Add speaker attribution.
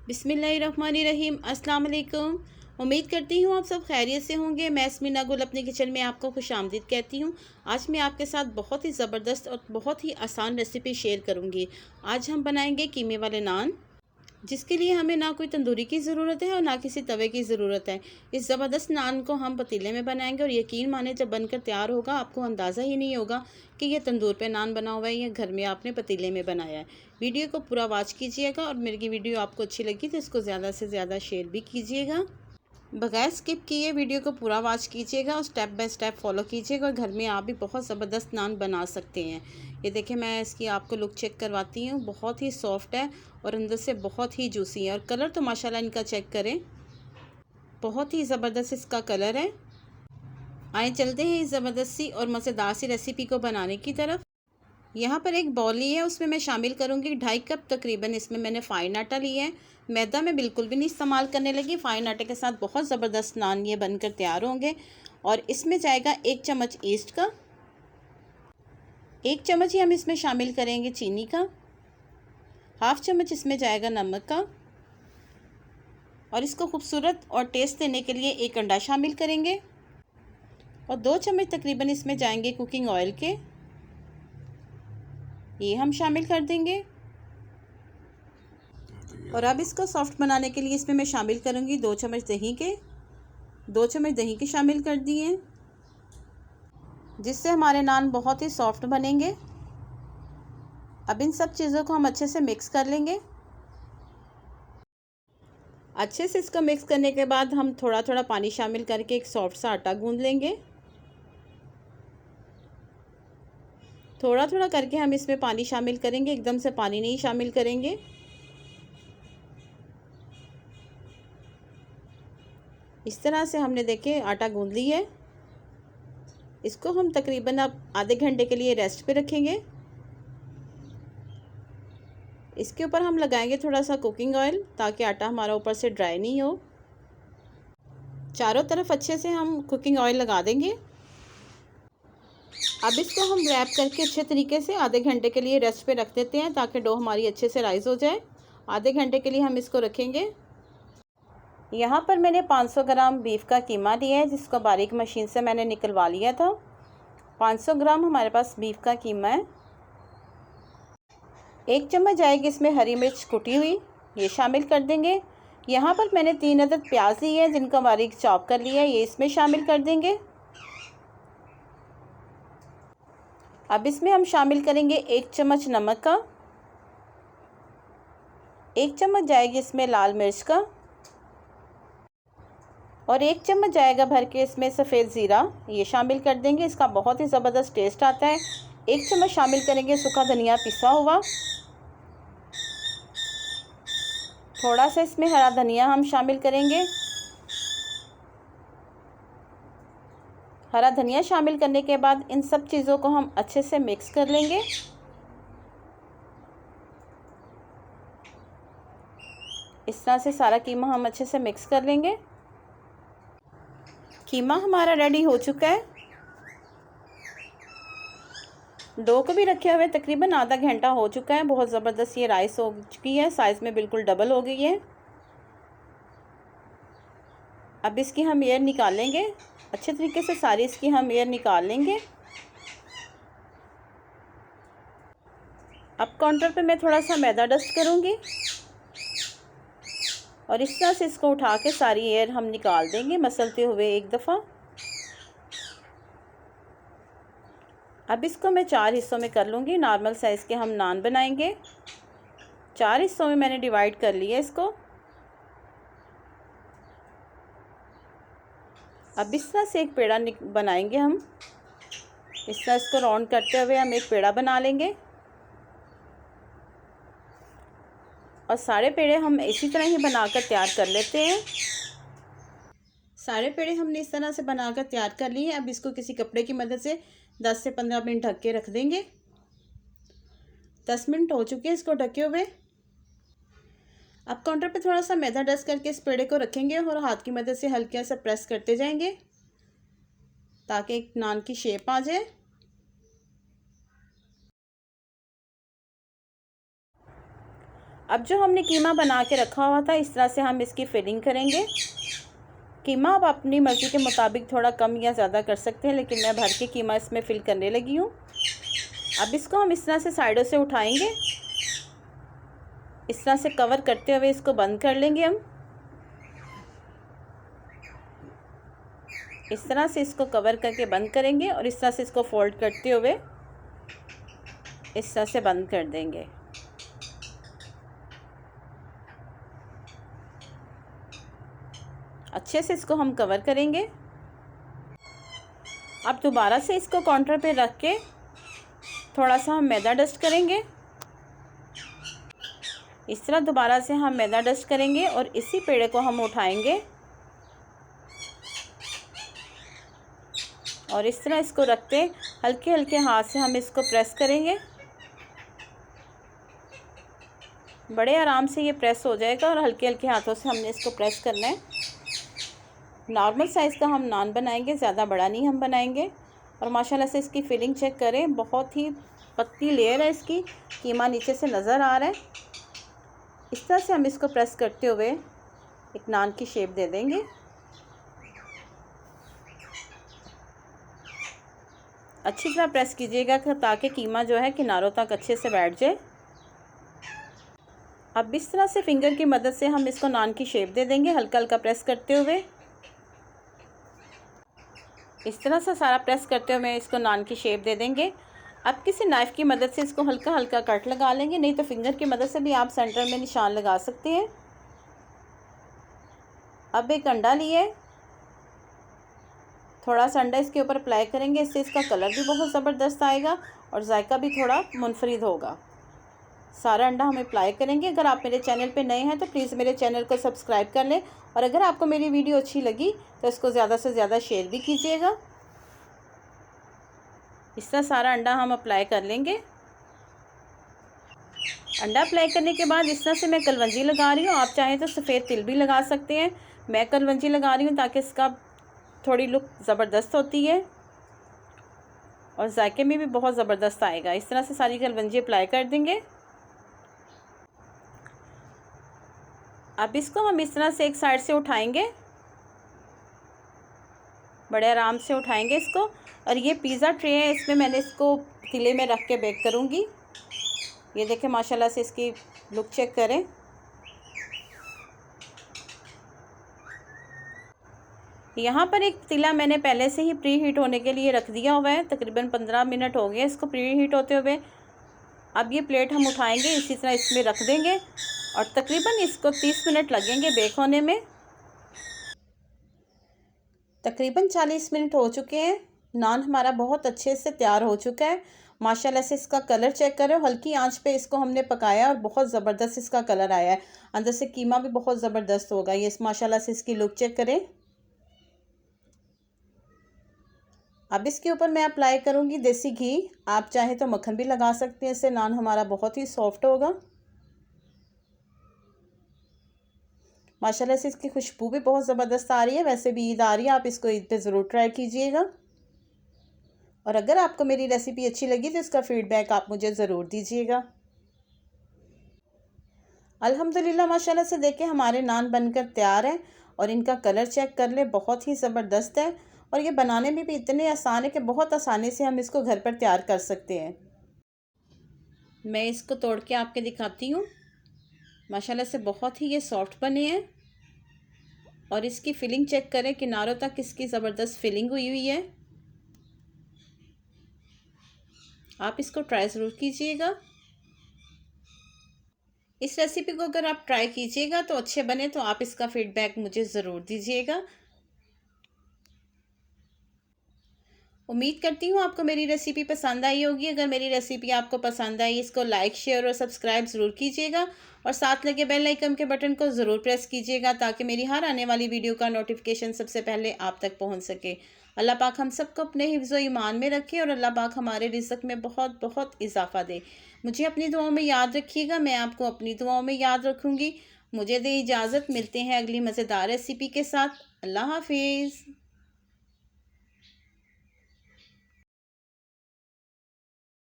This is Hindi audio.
Speaker 1: बिस्मिल्लाहिर्रहमानिर्रहीम। अस्सलाम वालेकुम। उम्मीद करती हूँ आप सब खैरियत से होंगे। मैं स्मिना गुल अपने किचन में आपको खुशामदीद कहती हूँ। आज मैं आपके साथ बहुत ही ज़बरदस्त और बहुत ही आसान रेसिपी शेयर करूँगी। आज हम बनाएंगे कीमे वाले नान, जिसके लिए हमें ना कोई तंदूरी की ज़रूरत है और ना किसी तवे की ज़रूरत है। इस ज़बरदस्त नान को हम पतीले में बनाएंगे और यकीन माने जब बनकर तैयार होगा आपको अंदाज़ा ही नहीं होगा कि ये तंदूर पे नान बना हुआ है या घर में आपने पतीले में बनाया है। वीडियो को पूरा वॉच कीजिएगा और मेरी वीडियो आपको अच्छी लगी तो इसको ज़्यादा से ज़्यादा शेयर भी कीजिएगा। बगैर स्किप किए वीडियो को पूरा वॉच कीजिएगा और स्टेप बाय स्टेप फॉलो कीजिएगा और घर में आप भी बहुत ज़बरदस्त नान बना सकते हैं। ये देखिए, मैं इसकी आपको लुक चेक करवाती हूँ। बहुत ही सॉफ्ट है और अंदर से बहुत ही जूसी है और कलर तो माशाल्लाह इनका चेक करें, बहुत ही ज़बरदस्त इसका कलर है। आए चलते हैं इस ज़बरदस्त सी और मज़ेदार सी रेसिपी को बनाने की तरफ। यहाँ पर एक बॉल ली है, उसमें मैं शामिल करूँगी 2.5 कप तकरीबन। इसमें मैंने फ़ाइन आटा लिया है। मैदा मैं बिल्कुल भी नहीं इस्तेमाल करने लगी। फ़ाइन आटे के साथ बहुत ज़बरदस्त नान ये बनकर तैयार होंगे। और इसमें जाएगा 1 चम्मच ईस्ट का, 1 चम्मच ही हम इसमें शामिल करेंगे चीनी का, 1/2 चम्मच इसमें जाएगा नमक का और इसको खूबसूरत और टेस्ट देने के लिए 1 अंडा शामिल करेंगे और 2 चम्मच तकरीबन इसमें जाएंगे कुकिंग ऑयल के, ये हम शामिल कर देंगे। और अब इसको सॉफ्ट बनाने के लिए इसमें मैं शामिल करूँगी 2 चम्मच दही के, 2 चम्मच दही के शामिल कर दिए, जिससे हमारे नान बहुत ही सॉफ्ट बनेंगे। अब इन सब चीज़ों को हम अच्छे से मिक्स कर लेंगे। अच्छे से इसको मिक्स करने के बाद हम थोड़ा थोड़ा पानी शामिल करके एक सॉफ्ट सा आटा गूंद लेंगे। थोड़ा थोड़ा करके हम इसमें पानी शामिल करेंगे, एकदम से पानी नहीं शामिल करेंगे। इस तरह से हमने देखे आटा गूंद ली है। इसको हम तकरीबन अब आधे घंटे के लिए रेस्ट पे रखेंगे। इसके ऊपर हम लगाएंगे थोड़ा सा कुकिंग ऑयल ताकि आटा हमारा ऊपर से ड्राई नहीं हो। चारों तरफ अच्छे से हम कुकिंग ऑयल लगा देंगे। अब इसको हम रैप करके अच्छे तरीके से आधे घंटे के लिए रेस्ट पे रख देते हैं ताकि डो हमारी अच्छे से राइज़ हो जाए। आधे घंटे के लिए हम इसको रखेंगे। यहाँ पर मैंने 500 ग्राम बीफ का कीमा लिया है, जिसको बारीक मशीन से मैंने निकलवा लिया था। 500 ग्राम हमारे पास बीफ का कीमा है। 1 चम्मच जाएगी इसमें हरी मिर्च कुटी हुई, ये शामिल कर देंगे। यहाँ पर मैंने 3 अदद प्याज लिए हैं जिनका बारीक चॉप कर लिया है, ये इसमें शामिल कर देंगे। अब इसमें हम शामिल करेंगे 1 चम्मच नमक का, 1 चम्मच जाएगी इसमें लाल मिर्च का और 1 चम्मच जाएगा भर के इसमें सफ़ेद ज़ीरा, ये शामिल कर देंगे। इसका बहुत ही ज़बरदस्त टेस्ट आता है। 1 चम्मच शामिल करेंगे सूखा धनिया पिसा हुआ, थोड़ा सा इसमें हरा धनिया हम शामिल करेंगे। हरा धनिया शामिल करने के बाद इन सब चीज़ों को हम अच्छे से मिक्स कर लेंगे। इस तरह से सारा कीमा हम अच्छे से मिक्स कर लेंगे। कीमा हमारा रेडी हो चुका है। डो को भी रखे हुए तकरीबन आधा घंटा हो चुका है। बहुत ज़बरदस्त ये राइस हो चुकी है, साइज़ में बिल्कुल डबल हो गई है। अब इसकी हम एयर निकाल लेंगे, अच्छे तरीके से सारी इसकी हम एयर निकाल लेंगे। अब काउंटर पे मैं थोड़ा सा मैदा डस्ट करूँगी और इस तरह से इसको उठा के सारी एयर हम निकाल देंगे मसलते हुए एक दफ़ा। अब इसको मैं 4 हिस्सों में कर लूँगी। नॉर्मल साइज़ के हम नान बनाएंगे। 4 हिस्सों में मैंने डिवाइड कर लिया इसको। अब इस तरह से एक पेड़ा बनाएंगे हम। इस तरह इसको राउंड करते हुए हम एक पेड़ा बना लेंगे और सारे पेड़े हम इसी तरह ही बनाकर तैयार कर लेते हैं। सारे पेड़े हमने इस तरह से बनाकर तैयार कर लिए। अब इसको किसी कपड़े की मदद से 10 से 15 मिनट ढक के रख देंगे। 10 मिनट हो चुके हैं इसको ढके हुए। अब काउंटर पे थोड़ा सा मैदा डस्ट करके इस पेड़े को रखेंगे और हाथ की मदद से हल्के से प्रेस करते जाएंगे ताकि एक नान की शेप आ जाए। अब जो हमने कीमा बना के रखा हुआ था, इस तरह से हम इसकी फिलिंग करेंगे। कीमा आप अपनी मर्ज़ी के मुताबिक थोड़ा कम या ज़्यादा कर सकते हैं, लेकिन मैं भर के कीमा इसमें फ़िल करने लगी हूँ। अब इसको हम इस तरह से साइडों से उठाएंगे, इस तरह से कवर करते हुए इसको बंद कर लेंगे हम। इस तरह से इसको कवर करके बंद करेंगे और इस तरह से इसको फोल्ड करते हुए इस तरह से बंद कर देंगे। अच्छे से इसको हम कवर करेंगे। अब दोबारा से इसको काउंटर पे रख के थोड़ा सा हम मैदा डस्ट करेंगे। इस तरह दोबारा से हम मैदा डस्ट करेंगे और इसी पेड़े को हम उठाएंगे और इस तरह इसको रखते हल्के हल्के हाथ से हम इसको प्रेस करेंगे। बड़े आराम से ये प्रेस हो जाएगा और हल्के हल्के हाथों से हमने इसको प्रेस करना है। नॉर्मल साइज़ का हम नान बनाएंगे, ज़्यादा बड़ा नहीं हम बनाएंगे। और माशाल्लाह से इसकी फिलिंग चेक करें, बहुत ही पतली लेयर है इसकी, कीमा नीचे से नज़र आ रहा है। इस तरह से हम इसको प्रेस करते हुए एक नान की शेप दे देंगे। अच्छी तरह प्रेस कीजिएगा ताकि कीमा जो है किनारों तक अच्छे से बैठ जाए। अब इस तरह से फिंगर की मदद से हम इसको नान की शेप दे देंगे, हल्का हल्का प्रेस करते हुए। इस तरह से सारा प्रेस करते हुए इसको नान की शेप दे देंगे। अब किसी नाइफ़ की मदद से इसको हल्का हल्का कट लगा लेंगे, नहीं तो फिंगर की मदद से भी आप सेंटर में निशान लगा सकते हैं। अब एक अंडा लिए, थोड़ा सा अंडा इसके ऊपर अप्लाई करेंगे, इससे इसका कलर भी बहुत ज़बरदस्त आएगा और जायका भी थोड़ा मुनफरिद होगा। सारा अंडा हम अप्लाई करेंगे। अगर आप मेरे चैनल पे नए हैं तो प्लीज़ मेरे चैनल को सब्सक्राइब कर लें और अगर आपको मेरी वीडियो अच्छी लगी तो इसको ज़्यादा से ज़्यादा शेयर भी कीजिएगा। इस तरह सारा अंडा हम अप्लाई कर लेंगे। अंडा अप्लाई करने के बाद इस तरह से मैं कलवंजी लगा रही हूँ, आप चाहें तो सफ़ेद तिल भी लगा सकते हैं। मैं कलवंजी लगा रही हूँ ताकि इसका थोड़ी लुक ज़बरदस्त होती है और जायके में भी बहुत ज़बरदस्त आएगा। इस तरह से सारी कलवंजी अप्लाई कर देंगे। अब इसको हम इस तरह से एक साइड से उठाएंगे, बड़े आराम से उठाएंगे इसको। और ये पिज़्ज़ा ट्रे है, इसमें मैंने इसको तिले में रख के बेक करूँगी। ये देखें माशाल्लाह से इसकी लुक चेक करें। यहाँ पर एक तिला मैंने पहले से ही प्री हीट होने के लिए रख दिया हुआ है, तकरीबन 15 मिनट हो गए इसको प्री हीट होते हुए। अब ये प्लेट हम उठाएंगे, इसी तरह इसमें रख देंगे और तकरीबन इसको 30 मिनट लगेंगे बेक होने में। तकरीबन 40 मिनट हो चुके हैं। नान हमारा बहुत अच्छे से तैयार हो चुका है। माशाल्लाह से इसका कलर चेक करें, हल्की आंच पे इसको हमने पकाया और बहुत ज़बरदस्त इसका कलर आया है। अंदर से कीमा भी बहुत ज़बरदस्त होगा। ये माशाल्लाह से इसकी लुक चेक करें। अब इसके ऊपर मैं अप्लाई करूँगी देसी घी, आप चाहें तो मक्खन भी लगा सकते हैं, इससे नान हमारा बहुत ही सॉफ्ट होगा। माशाल्लाह से इसकी खुशबू भी बहुत ज़बरदस्त आ रही है। वैसे भी ईद आ रही है, आप इसको ईद पे ज़रूर ट्राई कीजिएगा। और अगर आपको मेरी रेसिपी अच्छी लगी तो इसका फ़ीडबैक आप मुझे ज़रूर दीजिएगा। अल्हम्दुलिल्लाह माशाल्लाह से देखें हमारे नान बनकर तैयार हैं और इनका कलर चेक कर ले, बहुत ही ज़बरदस्त है। और ये बनाने में भी इतने आसान है कि बहुत आसानी से हम इसको घर पर तैयार कर सकते हैं। मैं इसको तोड़ के आपके दिखाती हूँ। माशाल्लाह से बहुत ही ये सॉफ्ट बने हैं और इसकी फिलिंग चेक करें, किनारों तक इसकी ज़बरदस्त फिलिंग हुई है। आप इसको ट्राई ज़रूर कीजिएगा। इस रेसिपी को अगर आप ट्राई कीजिएगा तो अच्छे बने तो आप इसका फ़ीडबैक मुझे ज़रूर दीजिएगा। उम्मीद करती हूँ आपको मेरी रेसिपी पसंद आई होगी। अगर मेरी रेसिपी आपको पसंद आई, इसको लाइक, शेयर और सब्सक्राइब ज़रूर कीजिएगा और साथ लगे बेल आइकन के बटन को ज़रूर प्रेस कीजिएगा ताकि मेरी हर आने वाली वीडियो का नोटिफिकेशन सबसे पहले आप तक पहुँच सके। अल्लाह पाक हम सबको अपने हिफ्ज़ व ईमान में रखे और अल्लाह पाक हमारे रिज़्क़ में बहुत बहुत इजाफ़ा दे। मुझे अपनी दुआओं में याद रखिएगा, मैं आपको अपनी दुआओं में याद रखूँगी। मुझे दे इजाज़त, मिलते हैं अगली मज़ेदार रेसिपी के साथ। अल्लाह हाफिज़।